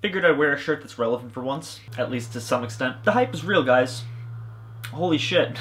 Figured I'd wear a shirt that's relevant for once, at least to some extent. The hype is real, guys. Holy shit.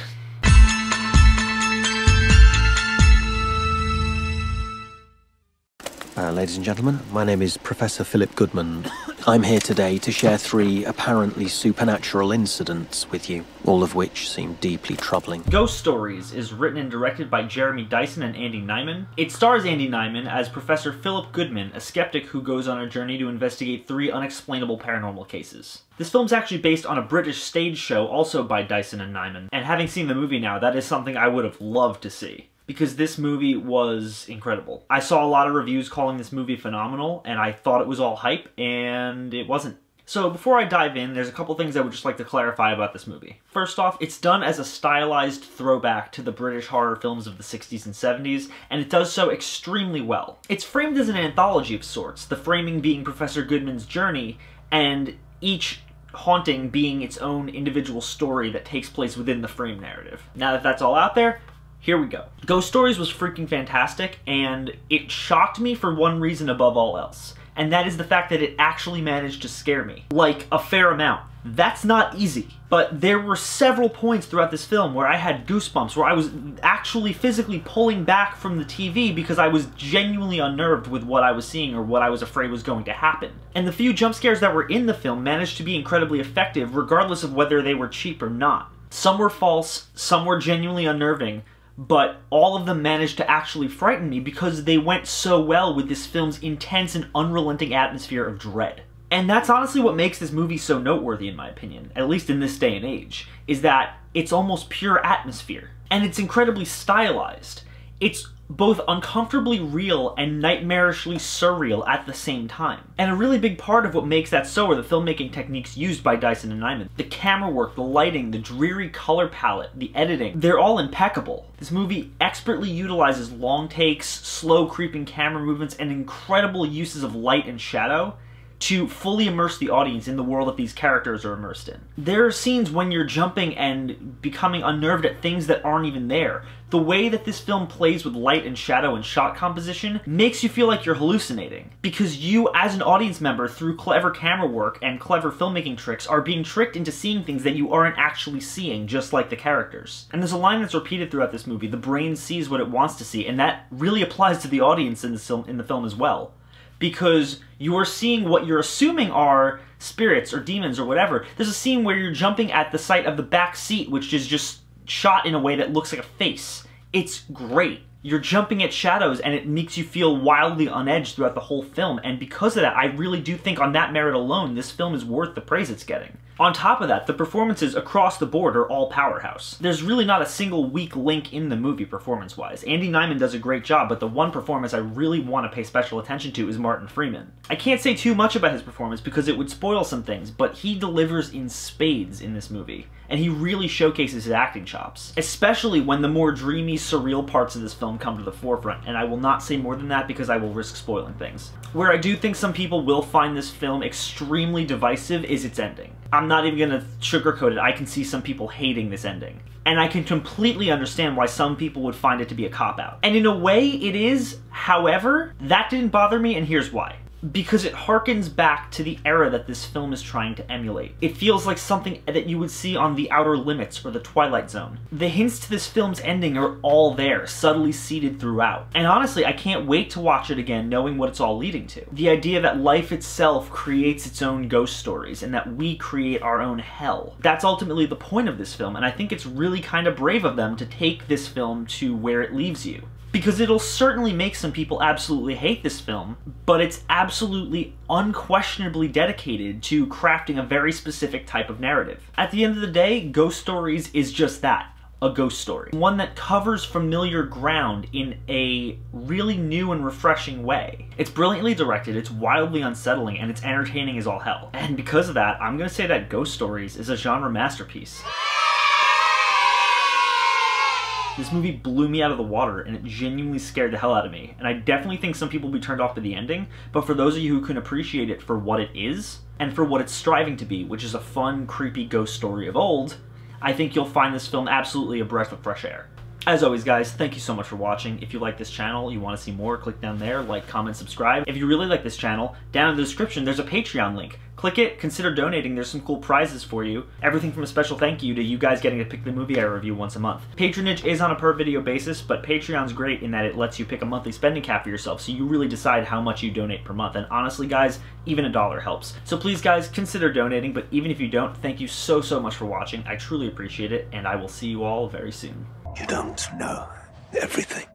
Ladies and gentlemen, my name is Professor Philip Goodman. I'm here today to share 3 apparently supernatural incidents with you, all of which seem deeply troubling. Ghost Stories is written and directed by Jeremy Dyson and Andy Nyman. It stars Andy Nyman as Professor Philip Goodman, a skeptic who goes on a journey to investigate 3 unexplainable paranormal cases. This film's actually based on a British stage show also by Dyson and Nyman, and having seen the movie now, that is something I would have loved to see, because this movie was incredible. I saw a lot of reviews calling this movie phenomenal, and I thought it was all hype, and it wasn't. So before I dive in, there's a couple things I would just like to clarify about this movie. First off, it's done as a stylized throwback to the British horror films of the 60s and 70s, and it does so extremely well. It's framed as an anthology of sorts, the framing being Professor Goodman's journey, and each haunting being its own individual story that takes place within the frame narrative. Now that that's all out there, here we go. Ghost Stories was freaking fantastic, and it shocked me for one reason above all else, and that is the fact that it actually managed to scare me. Like, a fair amount. That's not easy. But there were several points throughout this film where I had goosebumps, where I was actually physically pulling back from the TV because I was genuinely unnerved with what I was seeing or what I was afraid was going to happen. And the few jump scares that were in the film managed to be incredibly effective regardless of whether they were cheap or not. Some were false, some were genuinely unnerving, but all of them managed to actually frighten me because they went so well with this film's intense and unrelenting atmosphere of dread. And that's honestly what makes this movie so noteworthy in my opinion, at least in this day and age, is that it's almost pure atmosphere. And it's incredibly stylized. It's both uncomfortably real and nightmarishly surreal at the same time. And a really big part of what makes that so are the filmmaking techniques used by Dyson and Nyman. The camera work, the lighting, the dreary color palette, the editing, they're all impeccable. This movie expertly utilizes long takes, slow creeping camera movements, and incredible uses of light and shadow to fully immerse the audience in the world that these characters are immersed in. There are scenes when you're jumping and becoming unnerved at things that aren't even there. The way that this film plays with light and shadow and shot composition makes you feel like you're hallucinating, because you, as an audience member, through clever camera work and clever filmmaking tricks, are being tricked into seeing things that you aren't actually seeing, just like the characters. And there's a line that's repeated throughout this movie: the brain sees what it wants to see, and that really applies to the audience in the film as well. Because you're seeing what you're assuming are spirits or demons or whatever. There's a scene where you're jumping at the sight of the back seat, which is just shot in a way that looks like a face. It's great. You're jumping at shadows, and it makes you feel wildly on edge throughout the whole film, and because of that, I really do think on that merit alone, this film is worth the praise it's getting. On top of that, the performances across the board are all powerhouse. There's really not a single weak link in the movie performance-wise. Andy Nyman does a great job, but the one performance I really want to pay special attention to is Martin Freeman. I can't say too much about his performance because it would spoil some things, but he delivers in spades in this movie, and he really showcases his acting chops, especially when the more dreamy, surreal parts of this film come to the forefront, and I will not say more than that because I will risk spoiling things. Where I do think some people will find this film extremely divisive is its ending. I'm not even gonna sugarcoat it, I can see some people hating this ending. And I can completely understand why some people would find it to be a cop-out. And in a way, it is. However, that didn't bother me, and here's why. Because it harkens back to the era that this film is trying to emulate. It feels like something that you would see on The Outer Limits or The Twilight Zone. The hints to this film's ending are all there, subtly seeded throughout. And honestly, I can't wait to watch it again knowing what it's all leading to. The idea that life itself creates its own ghost stories and that we create our own hell. That's ultimately the point of this film, and I think it's really kind of brave of them to take this film to where it leaves you. Because it'll certainly make some people absolutely hate this film, but it's absolutely unquestionably dedicated to crafting a very specific type of narrative. At the end of the day, Ghost Stories is just that, a ghost story. One that covers familiar ground in a really new and refreshing way. It's brilliantly directed, it's wildly unsettling, and it's entertaining as all hell. And because of that, I'm gonna say that Ghost Stories is a genre masterpiece. This movie blew me out of the water, and it genuinely scared the hell out of me. And I definitely think some people will be turned off by the ending, but for those of you who can appreciate it for what it is, and for what it's striving to be, which is a fun, creepy ghost story of old, I think you'll find this film absolutely a breath of fresh air. As always, guys, thank you so much for watching. If you like this channel, you want to see more, click down there, like, comment, subscribe. If you really like this channel, down in the description there's a Patreon link. Click it, consider donating, there's some cool prizes for you. Everything from a special thank you to you guys getting to pick the movie I review once a month. Patronage is on a per video basis, but Patreon's great in that it lets you pick a monthly spending cap for yourself, so you really decide how much you donate per month. And honestly, guys, even $1 helps. So please, guys, consider donating, but even if you don't, thank you so much for watching. I truly appreciate it, and I will see you all very soon. You don't know everything.